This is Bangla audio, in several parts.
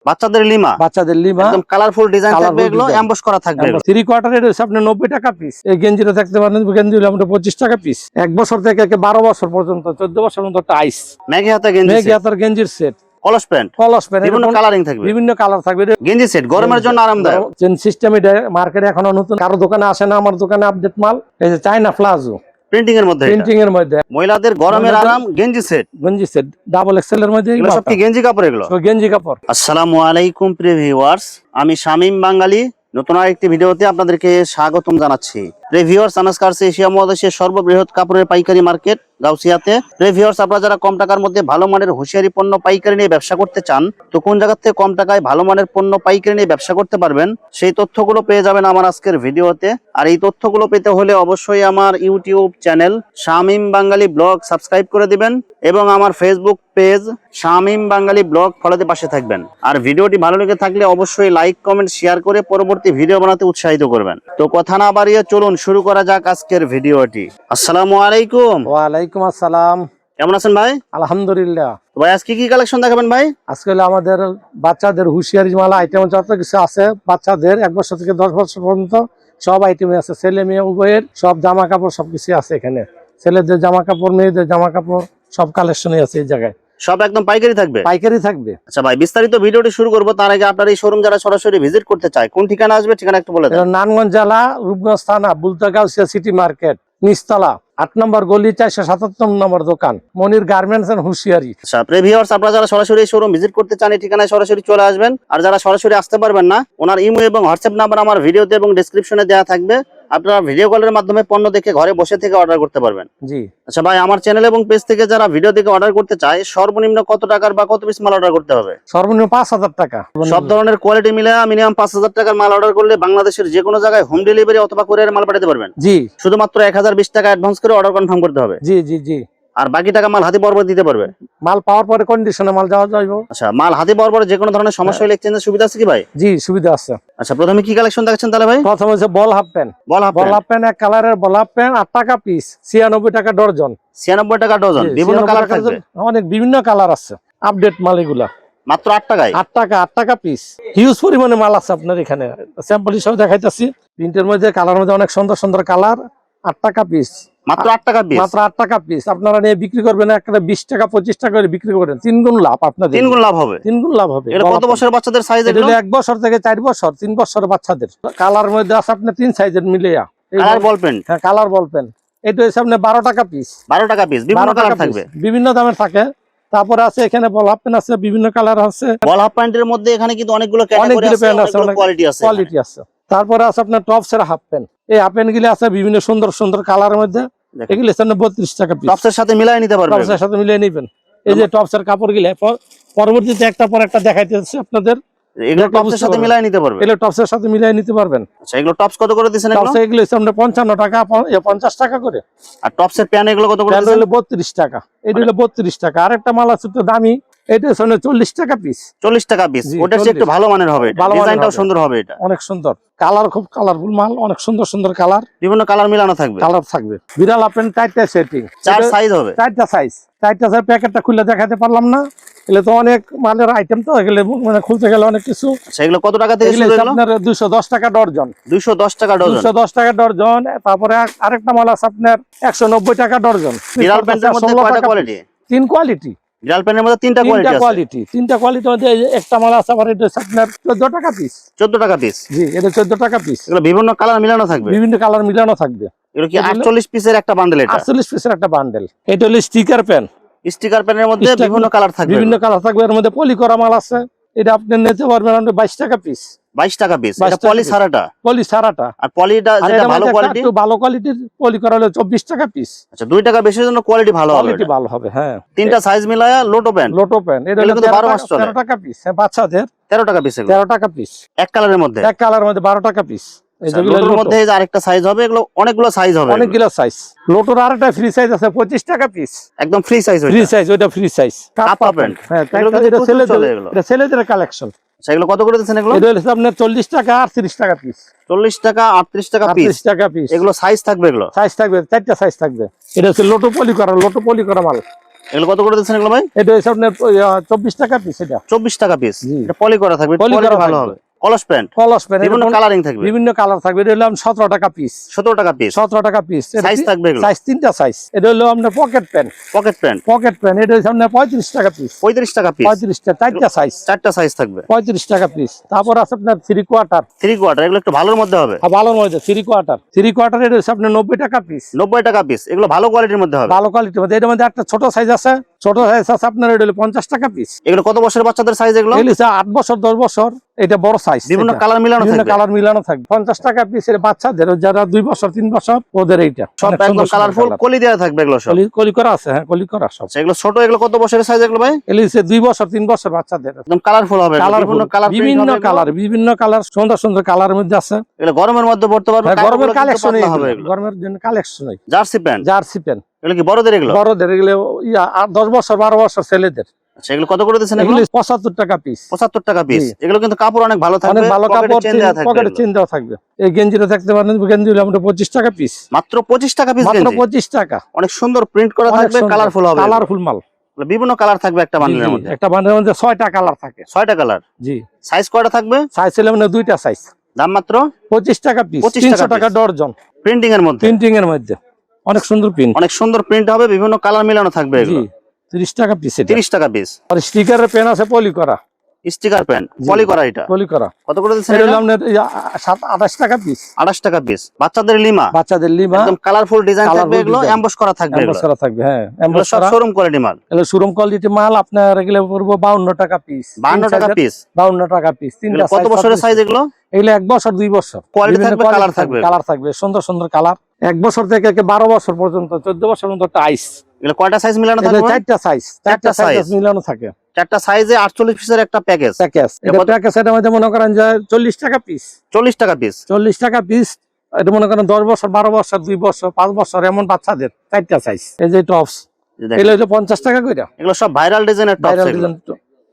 বাচ্চাদের লিমা একদম কালারফুল ডিজাইন থাকবে, এগুলো এমবস করা থাকবে। থ্রি কোয়ার্টার এটা হচ্ছে আপনার 90 টাকা পিস। এই গেঞ্জিটা থাকতে পারেন, গেঞ্জি হলো আমরা 25 টাকা পিস। 1 বছর থেকে 12 বছর পর্যন্ত, 14 বছর পর্যন্ত আইস মেঘি হাতা গেঞ্জির সেট, কলস প্যান্ট বিভিন্ন কালারিং থাকবে, বিভিন্ন কালার থাকবে। গেঞ্জি সেট গরমের জন্য আরামদায়ক। চেন সিস্টেম এটা মার্কেটে এখনো নতুন, কারো দোকানে আসে না, আমার দোকানে আপডেট মাল। এই যে চায়না প্লাজো প্রিন্টিং এর মধ্যে মহিলাদের গরমের আরাম গেঞ্জি সেট ডাবল এক্সেল এর মধ্যে। এগুলো সব কি গেঞ্জি কাপড়? এগুলো গেঞ্জি কাপড়। আসসালামু আলাইকুম প্রিয় ভিউয়ার্স, আমি শামীম বাঙালি নতুন আরেকটি ভিডিওতে আপনাদেরকে স্বাগতম জানাচ্ছি। প্রিয় ভিউয়ার্স, আনাসকার্স এশিয়া মহাদেশের সর্ববৃহৎ কাপড়ের পাইকারি মার্কেট গাউসিয়াতে। প্রিয় ভিউয়ার্স, আপনারা যারা কম টাকার মধ্যে ভালো মানের হুঁশিয়ারি পণ্য পাইকারি নিয়ে ব্যবসা করতে চান, তো কোন জায়গা থেকে কম টাকায় ভালো মানের পণ্য পাইকারি নিয়ে ব্যবসা করতে পারবেন, সেই তথ্যগুলো পেয়ে যাবেন আমার আজকের ভিডিওতে। আর এই তথ্যগুলো পেতে হলে অবশ্যই আমার ইউটিউব চ্যানেল শামীম বাঙালি ব্লগ সাবস্ক্রাইব করে দিবেন এবং আমার ফেসবুক পেজ শামীম বাঙালি ব্লগ ফলোতে পাশে থাকবেন। আর ভিডিওটি ভালো লেগে থাকলে অবশ্যই লাইক কমেন্ট শেয়ার করে পরবর্তী ভিডিও বানাতে উৎসাহিত করবেন। তো কথা না বাড়িয়ে চলুন শুরু করা যাক আজকের ভিডিওটি। আসসালামু আলাইকুম। ওয়ালাইকুম আসসালাম। কেমন আছেন ভাই? আলহামদুলিল্লাহ। ভাই আজকে কি কালেকশন দেখাবেন ভাই? আজকে আমাদের বাচ্চাদের হুঁশিয়ারি মালা আইটেম যত কিছু আছে, বাচ্চাদের 1 বছর থেকে 10 বছর পর্যন্ত সব আইটেমে আছে। ছেলে মেয়ে উভয়ের সব জামা কাপড় সবকিছু আছে এখানে। ছেলেদের জামা কাপড়, মেয়েদের জামা কাপড় সব কালেকশনই আছে এই জায়গায়। সব একদম পাইকারি থাকবে? পাইকারি থাকবে। আচ্ছা ভাই, বিস্তারিত ভিডিওটি শুরু করব তার আগে আপনার এই শোরুম যারা সরাসরি ভিজিট করতে চায় কোন ঠিকানা আসবে, ঠিকানা একটু বলে দেন। নারায়ণগঞ্জ জেলা, রূপগঞ্জ থানা, বুলতাগাউসিয়া সিটি মার্কেট, নিচতলা 8 নম্বর গলি, 477 নম্বর দোকান, মনির গার্মেন্টস এন্ড হুঁশিয়ারি। আচ্ছা প্রিয় ভিউয়ার্স, আপনারা যারা সরাসরি এই শোরুম ভিজিট করতে চান এই ঠিকানায় সরাসরি চলে আসবেন। আর যারা সরাসরি আসতে পারবেন না, ওনার ইমো এবং হোয়াটসঅ্যাপ নাম্বার আমার ভিডিওতে এবং ডেসক্রিপশনে দেওয়া থাকবে। আপনারা ভিডিও কলের মাধ্যমে পণ্য দেখে ঘরে বসে থেকে অর্ডার করতে পারবেন। জি। আচ্ছা ভাই, আমার চ্যানেল এবং পেজ থেকে যারা ভিডিও দেখে অর্ডার করতে চায় সর্বনিম্ন কত টাকার বা কত পিস মাল অর্ডার করতে হবে? সর্বনিম্ন 5000 টাকা। সব ধরনের কোয়ালিটি মিলে মিনিমাম 5000 টাকার মাল অর্ডার করলে বাংলাদেশের যে কোনো জায়গায় হোম ডেলিভারি অথবা কুরিয়ারে মাল পাঠাতে পারবেন। জি। শুধুমাত্র 1020 টাকা অ্যাডভান্স করে অর্ডার কনফার্ম করতে হবে। জি জি জি। আর বাকি টাকা মাল হাতে বরাবর দিতে পারবে। মাল পাওয়ার পরে কন্ডিশনে মাল যাওয়া যাইবো। আচ্ছা, মাল হাতে বরাবর যে কোনো ধরনের সমস্যা হলে এক্সচেঞ্জের সুবিধা আছে কি ভাই? জি, সুবিধা আছে। আচ্ছা, প্রথমে কি কালেকশন দেখাচ্ছেন তাহলে ভাই? প্রথমে হচ্ছে বল হাফ প্যান্ট। বল হাফ প্যান্ট এক কালারের বল হাফ প্যান্ট 8 টাকা পিস, 96 টাকা ডজন। 96 টাকা ডজন, বিভিন্ন কালার থাকবে। অনেক বিভিন্ন কালার আছে, আপডেট মাল এগুলা। মাত্র 8 টাকায়? 8 টাকা পিস। হিউজ পরিমাণে মাল আছে আপনার এখানে, স্যাম্পল হিসেবে দেখাইতাছি। প্রিন্টের মধ্যে কালার মধ্যে অনেক সুন্দর সুন্দর কালার। 8 টাকা পিস। মাত্র 8 টাকা পিস? মাত্র 8 টাকা পিস। আপনারা নিয়ে বিক্রি করবেন একটা 20 টাকা 25 টাকা করে বিক্রি করেন, 3 গুণ লাভ আপনাদের। 3 গুণ লাভ হবে? 3 গুণ লাভ হবে। এটা কত বছরের বাচ্চাদের সাইজ? এগুলো 1 বছর থেকে 4 বছর, 3 বছরের বাচ্চাদের। কালার মধ্যে আছে আপনার 3 সাইজের মিলিয়া। Colour ball pen? হ্যাঁ, কালার বল পেন। এটা হচ্ছে আপনার 12 টাকা পিস। 12 টাকা পিস, বিভিন্ন কালার থাকবে, বিভিন্ন দামের থাকে। তারপরে আছে এখানে বল হাফ প্যান্ট আছে, বিভিন্ন কালার আছে। বল হাফ প্যান্টের মধ্যে এখানে কিন্তু অনেকগুলো ক্যাটাগরি আছে, অনেকগুলো কোয়ালিটি আছে। তারপরে আছে আপনার টপসের হাফ প্যান্ট। এই হাফ প্যান্ট গুলো আছে বিভিন্ন সুন্দর সুন্দর কালারের মধ্যে। এগুলো সামনে 32 টাকা পিস। টপসের সাথে মিলাই নিতে পারবেন? টপসের সাথে মিলিয়ে নেবেন। এই যে টপসের কাপড় গুলো পরবর্তীতে একটা পর একটা দেখাইতেছে আপনাদের। এগুলো টপসের সাথে মিলাই নিতে পারবেন? এগুলো টপসের সাথে মিলিয়ে নিতে পারবেন। আচ্ছা, এগুলো টপস কত করে দিবেন? টপস এগুলো সামনে 55 টাকা, 50 টাকা করে। আর টপসের প্যান্ট এগুলো কত করে দিবেন? 32 টাকা। এটা হলো 32 টাকা। আরেকটা মাল আছে তো দামি, এটা হচ্ছে 40 টাকা পিস। 40 টাকা পিস? ওটা একটু ভালো মানের হবে, ডিজাইনটাও সুন্দর হবে, এটা অনেক সুন্দর কালার, খুব কালারফুল মাল, অনেক সুন্দর সুন্দর কালার, বিভিন্ন কালার মিলানো থাকবে। কালার থাকবে। বিড়াল আপেন 4টা সেটিং, 4 সাইজ হবে। 4টা সাইজ। 4টা সাইজ প্যাকেটটা খুলে দেখাতে পারলাম না, এগুলো তো অনেক মালের আইটেম, তো এগুলো মানে খুলতে গেলে অনেক কিছু। আচ্ছা, এগুলো কত টাকা থেকে শুরু হলো? আপনার 210 টাকা ডজন। 210 টাকা ডজন? 210 টাকা ডজন। তারপরে আরেকটা মাল আছে আপনার 190 টাকা ডজন। বিড়াল প্যান্টের মধ্যে কয়টা কোয়ালিটি? 3 কোয়ালিটি। বিড়াল প্যান্টের মধ্যে 3টা কোয়ালিটি। 3টা কোয়ালিটির মধ্যে একটা মাল আছে আবার, এটা আপনার 14 টাকা পিস। 14 টাকা পিস? জি, এটা 14 টাকা পিস। এগুলো বিভিন্ন কালার মিলানো থাকবে? বিভিন্ন কালার মিলানো থাকবে। এগুলো কি 48 পিসের একটা বান্ডেল? এটা 48 পিসের একটা বান্ডেল। এটা হলো স্টিকার প্যান। স্টিকার প্যানের মধ্যে বিভিন্ন কালার থাকবে? বিভিন্ন কালার থাকবে। এর মধ্যে পলি করা মাল আছে। এটা আপনি নিতে পারবেন 22 টাকা পিস। 22 টাকা পিস? এটা পলি সারাটা? পলি সারাটা। আর পলিটা যেটা ভালো কোয়ালিটি? একটু ভালো কোয়ালিটির পলি করা হলো 24 টাকা পিস। আচ্ছা, 2 টাকা বেশির জন্য কোয়ালিটি ভালো হবে? কোয়ালিটি ভালো হবে, হ্যাঁ। 3টা size মিলায়া lotto pan? Lotto pan. এটা হলো 12 মাস চলে। 13 টাকা পিস। হ্যাঁ, বাচ্চাদের 13 টাকা পিস। 13 টাকা পিস। এক কালারের মধ্যে? এক কালারের মধ্যে 12 টাকা পিস। এই যেগুলোর মধ্যে এই যে আরেকটা সাইজ হবে, এগুলো অনেকগুলো সাইজ হবে? অনেকগুলো সাইজ। লোটোর আরেকটা ফ্রি সাইজ আছে 25 টাকা পিস। একদম ফ্রি সাইজ? ফ্রি সাইজ, ওটা ফ্রি সাইজ। Kappa pant. হ্যাঁ, এটা ছেলেদের কালেকশন। আচ্ছা, এগুলো কত করে দিচ্ছেন? এগুলো এটা হলো আপনার 40 টাকা 38 টাকা পিস। 40 টাকা 38 টাকা পিস? 38 টাকা পিস। এগুলো সাইজ থাকবে? এগুলো সাইজ থাকবে, 4টা সাইজ থাকবে। এটা হচ্ছে লোটো পলি করা মাল। এগুলো কত করে দিচ্ছেন এগুলো ভাই? এটা হচ্ছে আপনার 24 টাকা পিস। এটা 24 টাকা পিস। জি। এটা পলি করা থাকবে, পলি পলি করা ভালো থাকবে। হবে। কলস প্যান্ট, কলস প্যান্ট বিভিন্ন কালারিং থাকবে, বিভিন্ন কালার থাকবে। এটা হলো 17 টাকা পিস। 17 টাকা পিস। 17 টাকা পিস। সাইজ থাকবে এগুলো? সাইজ 3টা সাইজ। এটা হলো আপনার pocket pant. Pocket pant, pocket pant এটা হচ্ছে আপনার 35 টাকা পিস। 35 টাকা পিস। 35 টা 4টা সাইজ। 4টা সাইজ থাকবে, 35 টাকা পিস। তারপর আছে আপনার 3 কোয়ার্টার। 3 কোয়ার্টার, এগুলো একটু ভালোর মধ্যে হবে। ভালো মধ্যে 3 কোয়ার্টার। 3 কোয়ার্টার এটা হচ্ছে আপনার 90 টাকা পিস। 90 টাকা পিস। এগুলো ভালো কোয়ালিটির মধ্যে হবে। ভালো কোয়ালিটির মধ্যে। এর মধ্যে একটা ছোট সাইজ আছে। ছোট সাইজ আছে আপনার এটা হলো 50 টাকা পিস। এগুলো কত বছরের বাচ্চাদের সাইজ এগুলো? এগুলো হচ্ছে 8 বছর 10 বছর। এটা বড় সাইজ। বিভিন্ন কালার মিলানো বিভিন্ন থাকবে। কালার মিলানো থাকবে। 50 টাকা পিস এর বাচ্চাদের, যারা 2 বছর 3 বছর ওদের এইটা সব অনেক একদম সুন্দর সুন্দর কালারফুল কালার। কলি দেওয়া থাকবে এগুলো সব। কলি করা আছে। হ্যাঁ, কলি করা সব। আচ্ছা, এগুলো ছোট, এগুলো কত বছরের সাইজ এগুলো ভাই? এগুলো হচ্ছে 2 বছর 3 বছর বাচ্চাদের। একদম কালারফুল হবে, বিভিন্ন কালার, বিভিন্ন কালার সুন্দর সুন্দর কালারের মধ্যে আছে। এগুলো গরমের মধ্যে পড়তে পারবে। গরমের কালেকশন হবে, গরমের জন্য collection. Jersey pant, jersey pant এগুলো কি বড়দের? এগুলো বড়দের। এগুলো 10 বছর 12 বছর ছেলেদের। আচ্ছা, এগুলো কত করে দিচ্ছেন? এগুলো এগুলো 75 টাকা পিস। 75 টাকা পিস। জি। এগুলো কিন্তু কাপড় অনেক ভালো থাকবে, অনেক ভালো কাপড়, চেন দেওয়া থাকবে, পকেটে চেন দেওয়া থাকবে। এই গেঞ্জিটা দেখতে পারেন, গেঞ্জি হলো আমরা 25 টাকা পিস। মাত্র 25 টাকা পিস মাত্র গেঞ্জি। 25 টাকা। অনেক সুন্দর প্রিন্ট করা থাকবে, কালারফুল হবে, কালারফুল মাল। বিভিন্ন কালার থাকবে একটা বান্ডেলের মধ্যে। একটা বান্ডেলের মধ্যে 6টা কালার থাকে। 6টা কালার। জি। সাইজ কয়টা থাকবে? সাইজ হলো মানে 2টা সাইজ। দাম মাত্র 25 টাকা পিস। 25 300 টাকা ডর্জন। প্রিন্টিং এর মধ্যে, প্রিন্টিং এর মধ্যে অনেক সুন্দর প্রিন্ট। অনেক সুন্দর প্রিন্ট হবে, বিভিন্ন কালার মিলানো থাকবে জি। এগুলো। 30 টাকা পিস। 30 টাকা পিস। আর স্টিকারের পেন আছে পলি করা। স্টিকার প্যান্ট পলি করা। এটা পলি করা কত করে দিচ্ছেন? এটা এটা হলো আপনার 28 টাকা পিস। 28 টাকা পিস। বাচ্চাদের লিমা, বাচ্চাদের লিমা একদম কালারফুল ডিজাইন থাকবে, এগুলো এমবস করা থাকবে, এমবস করা থাকবে। হ্যাঁ, এগুলো সব শোরুম কোয়ালিটি মাল। এগুলো শোরুম কোয়ালিটি মাল। আপনার এগুলো পড়বে 52 টাকা পিস। 52 টাকা পিস। 52 টাকা পিস। তিনটা কত বছরের সাইজ এগুলো? এগুলো 1 বছর 2 বছর। কোয়ালিটি থাকবে, কালার থাকবে, কালার থাকবে সুন্দর সুন্দর কালার। 1 বছর থেকে 12 বছর পর্যন্ত, 14 বছর পর্যন্ত একটা আইস। এগুলো কয়টা সাইজ মিলানো থাকবে? 4টা সাইজ। 4টা সাইজ মিলানো থাকে। 4টা সাইজে 48 পিসের একটা প্যাকেজ। এটা প্যাকেজ। এটা মধ্যে মনে করেন যে 40 টাকা পিস। 40 টাকা পিস। 40 টাকা পিস। এটা মনে করেন 10 বছর 12 বছর 2 বছর 5 বছর এমন বাচ্চাদের 4টা সাইজ। এই যে টপস, এগুলো হচ্ছে 50 টাকা কইরা। এগুলো সব ভাইরাল ডিজাইনের টপস। ভাইরাল ডিজাইন,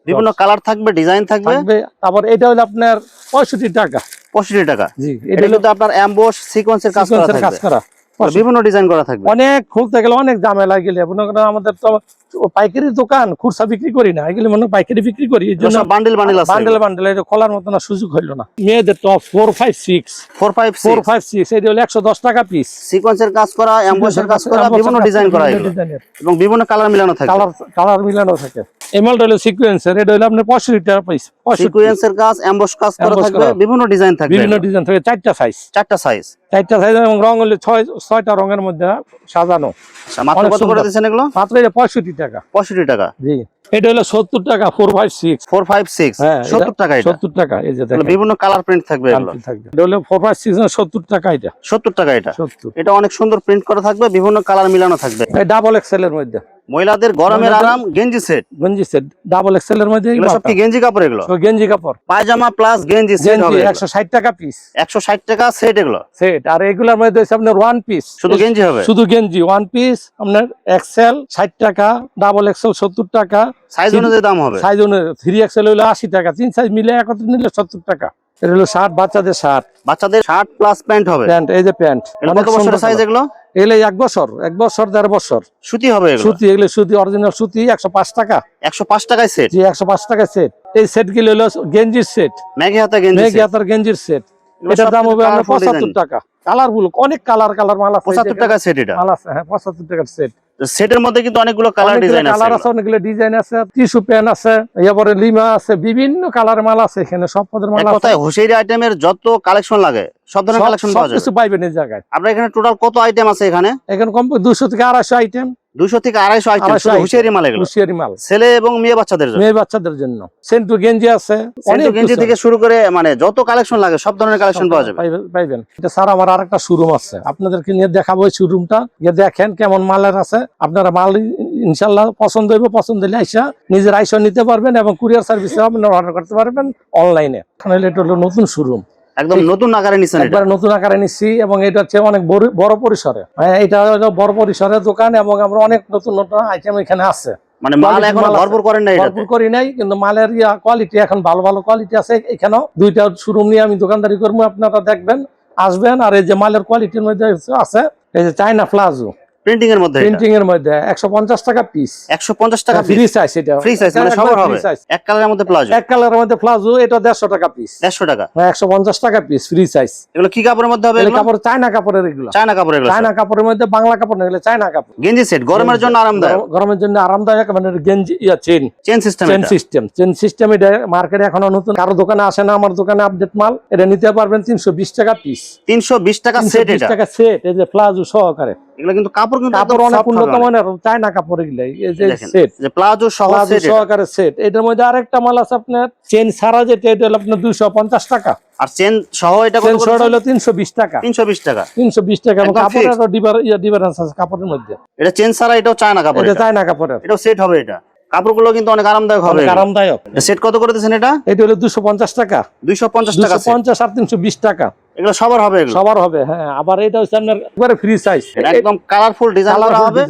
বিভিন্ন কালার থাকবে, ডিজাইন থাকবে। তারপর এটা হলো আপনার 65 টাকা। 65 টাকা। জি। এটা কিন্তু আপনার এমবস সিকোয়েন্সের কাজ করা থাকবে, বিভিন্ন ডিজাইন করা থাকবে। অনেক খুলতে গেলে অনেক ঝামেলা গেলে। আমাদের তো পাইকারি দোকান, খুচরা বিক্রি করি না। এগুলো মনে পাইকারি বিক্রি করি। এই জন্য বান্ডেল বান্ডেল আছে, বান্ডেল বান্ডেল। এটা খোলার মতো না, সুযোগ হইলো না। মেয়েদের টপ 456 এটা হলো 110 টাকা পিস। সিকোয়েন্সের কাজ করা, এমবসের কাজ করা, বিভিন্ন ডিজাইন করা এবং বিভিন্ন কালার মিলানো থাকে। কালার মিলানো থাকে। এমআলটা হলো সিকোয়েন্সের। এটা হলো আপনার 65 টাকা পিস। সিকোয়েন্সের কাজ, এমবস কাজ করা থাকবে, বিভিন্ন ডিজাইন থাকবে, বিভিন্ন ডিজাইন থাকে। 4টা সাইজ। 4টা সাইজ। 4টা সাইজ এবং রং হলো 6টা রঙের মধ্যে সাজানো। মাত্র কত করে দিচ্ছেন এগুলো? মাত্র এটা 65 টাকা। 65 টাকা। জি। এটা হলো 70 টাকা। 456 হ্যাঁ, 70 টাকা। এটা 70 টাকা। এই যে দেখেন, বিভিন্ন কালার প্রিন্ট থাকবে এগুলো। এটা হলো 456 70 টাকা। এটা 70 টাকা। এটা 70। এটা অনেক সুন্দর প্রিন্ট করা থাকবে, বিভিন্ন কালার মিলানো থাকবে। এই ডাবল এক্সেল এর মধ্যে মহিলাদের গরমের আরাম গেঞ্জি সেট। গেঞ্জি সেট ডাবল এক্সেল এর মধ্যে। এগুলো সব কি গেঞ্জি কাপড়? এগুলো সব গেঞ্জি কাপড়। পায়জামা প্লাস গেঞ্জি সেট হবে। 160 টাকা পিস। 160 টাকা সেট এগুলো। সেট। আর এগুলোর মধ্যে হচ্ছে আপনার ওয়ান পিস। শুধু গেঞ্জি হবে? শুধু গেঞ্জি ওয়ান পিস আপনার এক্সেল 60 টাকা, ডাবল এক্সেল 70 টাকা। সাইজ অনুযায়ী দাম হবে। সাইজ অনুযায়ী 3 এক্সেল হলো 80 টাকা। 3 সাইজ মিলে একত্রে নিলে 70 টাকা। এটা হলো শার্ট, বাচ্চাদের শার্ট। বাচ্চাদের শার্ট প্লাস প্যান্ট হবে। প্যান্ট, এই যে প্যান্ট। কত বছরের সাইজ এগুলো? এগুলো 1 বছর 1.5 বছর। সুতি হবে এগুলো? সুতি। এগুলো সুতি, অরিজিনাল সুতি। 105 টাকা। 105 টাকায় সেট। জি, 105 টাকা সেট। এই সেট গুলো হলো গেঞ্জির সেট। মেঘে হাতা গেঞ্জি সেট। মেঘে হাতার গেঞ্জির সেট। এটার দাম হবে আমরা 75 টাকা। কালারফুল, অনেক কালার মাল আছে। 75 টাকা সেট এটা? মাল আছে, হ্যাঁ, 75 টাকার সেট। সেটের মধ্যে কিন্তু অনেকগুলো কালার ডিজাইন আছে। অনেকগুলো ডিজাইন আছে। টিস্যু পেন আছে, এরপরে লিমা আছে, বিভিন্ন কালার মাল আছে এখানে। সব পদের মাল আছে। কথায় হোসেরি আইটেমের যত কালেকশন লাগে সব ধরনের কালেকশন পাওয়া যাবে। সবকিছু পাইবেন এই জায়গায়। আপনার এখানে টোটাল কত আইটেম আছে এখানে? এখানে কম 200 থেকে 250 আইটেম। 200 থেকে 250 আইটেম হোসেরি মাল। এগুলো হোসেরি মাল ছেলে এবং মেয়ে বাচ্চাদের জন্য। মেয়ে বাচ্চাদের জন্য সেন্টু গেঞ্জি আছে। অনেক গেঞ্জি থেকে শুরু করে মানে যত কালেকশন লাগে সব ধরনের কালেকশন পাওয়া যাবে। পাইবেন। এটা স্যার আমার আরেকটা শোরুম আছে, আপনাদেরকে নিয়ে দেখাবো। এই শোরুমটা গিয়ে দেখেন কেমন মালের আছে। আপনারা মাল ইনশাআল্লাহ পছন্দ হইবে। পছন্দ হলে আইসা নিজের আইসা নিতে পারবেন এবং কুরিয়ার সার্ভিসে আপনারা অর্ডার করতে পারবেন অনলাইনে। এটা হলো নতুন শোরুম, একদম নতুন আকারে নিছেন। একবার নতুন আকারে নিচ্ছি এবং এটা হচ্ছে অনেক বড় পরিসরে। এটা হলো বড় পরিসরের দোকান এবং আমরা অনেক নতুন নতুন আইটেম এখানে আছে। মানে মাল এখন ভরপুর করেন নাই? ভরপুর করি নাই, কিন্তু মালের কোয়ালিটি এখন ভালো ভালো কোয়ালিটি আছে। এখানেও 2টা শোরুম নিয়ে আমি দোকানদারি করবো। আপনারা দেখবেন, আসবেন। আর এই যে মালের কোয়ালিটির মধ্যে আছে, এই যে চায়না প্লাজো। প্রিন্টিং এর মধ্যে, প্রিন্টিং এর মধ্যে 150 টাকা পিস। 150 টাকা ফ্রি সাইজ, এটা ফ্রি সাইজ, মানে সবার হবে। এক কালারের মধ্যে প্লাজো, এক কালারের মধ্যে প্লাজো, এটা 150 টাকা পিস। 150 টাকা, 150 টাকা পিস, ফ্রি সাইজ। এগুলো কি কাপড়ের মধ্যে হবে? এগুলো কাপড় চায়না কাপড়ের, এগুলো চায়না কাপড়। এগুলো চায়না কাপড়ের মধ্যে, বাংলা কাপড় না, এগুলো চায়না কাপড়। গেঞ্জি সেট গরমের জন্য আরামদায়ক, গরমের জন্য আরামদায়ক, মানে গেঞ্জি চেন সিস্টেম, চেন সিস্টেম। এটা মার্কেটে এখনো নতুন, কারো দোকানে আসে না, আমার দোকানে আপডেট মাল। এটা নিতে পারবেন 320 টাকা পিস। 320 টাকা সেট, এটা 320 টাকা সেট। এই যে প্লাজো সহকারে, এগুলো কিন্তু কাপড় কিন্তু কাপড় অনেক উন্নত মানের চায়না কাপড়। এগুলো এই যে সেট, যে প্লাজো সহকারে সেট। এটার মধ্যে আরেকটা মাল আছে আপনার চেন ছাড়া, যেটা এটা হলো আপনার 250 টাকা। আর চেন সহ এটা কত করে? হলো 320 টাকা। 320 টাকা, 320 টাকা। কাপড়ের ডিফারেন্স আছে কাপড়ের মধ্যে। এটা চেন ছাড়া, এটাও চায়না কাপড়, এটা চায়না কাপড়ের, এটাও সেট হবে। এটা কাপড়গুলো কিন্তু অনেক আরামদায়ক হবে, আরামদায়ক। সেট কত করে দিয়েছেন এটা? এটা হলো 250 টাকা। 250 টাকা, 250 আর 320 টাকা। এগুলো সবার হবে, এগুলো সবার হবে। হ্যাঁ, আবার এটা হচ্ছে আপনার একবারে ফ্রি সাইজ, একদম কালারফুল ডিজাইন করা হবে,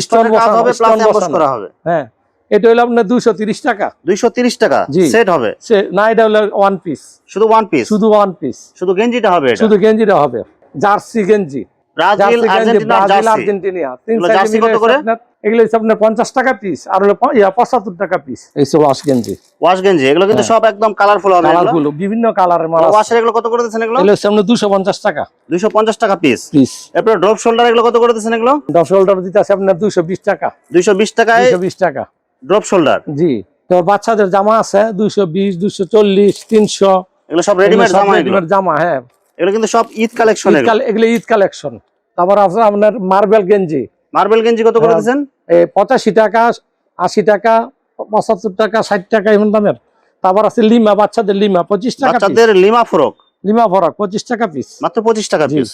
স্টোন কাজ হবে, প্লাস এমবস করা হবে। হ্যাঁ, এটা হলো আপনার 230 টাকা। 230 টাকা সেট হবে না, এটা হলো ওয়ান পিস, শুধু ওয়ান পিস, শুধু ওয়ান পিস, শুধু গেঞ্জিটা হবে, এটা শুধু গেঞ্জিটা হবে। জার্সি গেঞ্জি, ব্রাজিল, আর্জেন্টিনা, আর্জেন্টিনা। জার্সি কত করে? এগুলো হচ্ছে আপনার 50 টাকা পিস, আর হলো 75 টাকা পিস। এই সব ওয়াশ গেঞ্জি, ওয়াশ গেঞ্জি, এগুলো কিন্তু সব একদম কালারফুল হবে, কালারফুল বিভিন্ন কালারের মাল। ওয়াশের এগুলো কত করে দিয়েছেন? এগুলো হচ্ছে আপনার 250 টাকা, 250 টাকা পিস। পিস। এরপর ড্রপ শোল্ডার, এগুলো কত করে দিয়েছেন? এগুলো ড্রপ শোল্ডার দিতে আছে আপনার 220 টাকা। 220 টাকায় 220 টাকা ড্রপ শোল্ডার। জি। তো বাচ্চাদের জামা আছে 220, 240, 300। এগুলো সব রেডিমেড জামা, রেডিমেড জামা। হ্যাঁ, এগুলো কিন্তু সব ঈদ কালেকশন, এগুলো ঈদ কালেকশন। তারপর আছে আপনার মার্বেল গেঞ্জি। মার্বেল গেঞ্জি কত করে দিয়েছেন? 85 টাকা, 80 টাকা, 75 টাকা, 60 টাকা এমন দামের। তারপর আছে লিমা, বাচ্চাদের লিমা 25 টাকা। বাচ্চাদের লিমা ফরক, লিমা ফরক 25 টাকা পিস, মাত্র 25 টাকা পিস।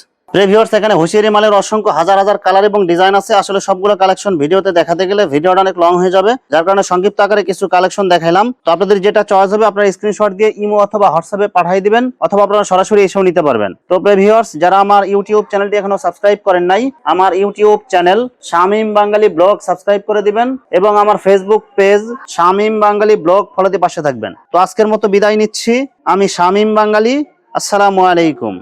ভিউয়ার্স, এখানে হুঁশিয়ারি মালের অসংখ্য হাজার হাজার কালার এবং ডিজাইন আছে। আসলে সবগুলো কালেকশন ভিডিওতে দেখাতে গেলে ভিডিওটা অনেক লং হয়ে যাবে, যার কারণে সংক্ষিপ্ত আকারে কিছু কালেকশন দেখাইলাম। তো আপনাদের যেটা চয়েস হবে আপনারা স্ক্রিনশট দিয়ে ইমো অথবা হোয়াটসঅ্যাপে পাঠিয়ে দিবেন, অথবা আপনারা সরাসরি এসেও নিতে পারবেন। তো ভিউয়ার্স, যারা আমার ইউটিউব চ্যানেলটি এখনো সাবস্ক্রাইব করেন নাই, আমার ইউটিউব চ্যানেল শামীম বাঙালি ব্লগ সাবস্ক্রাইব করে দিবেন, এবং আমার ফেসবুক পেজ শামীম বাঙালি ব্লগ ফলো দিয়ে পাশে থাকবেন। তো আজকের মতো বিদায় নিচ্ছি, আমি শামীম বাঙালি। আসসালামু আলাইকুম।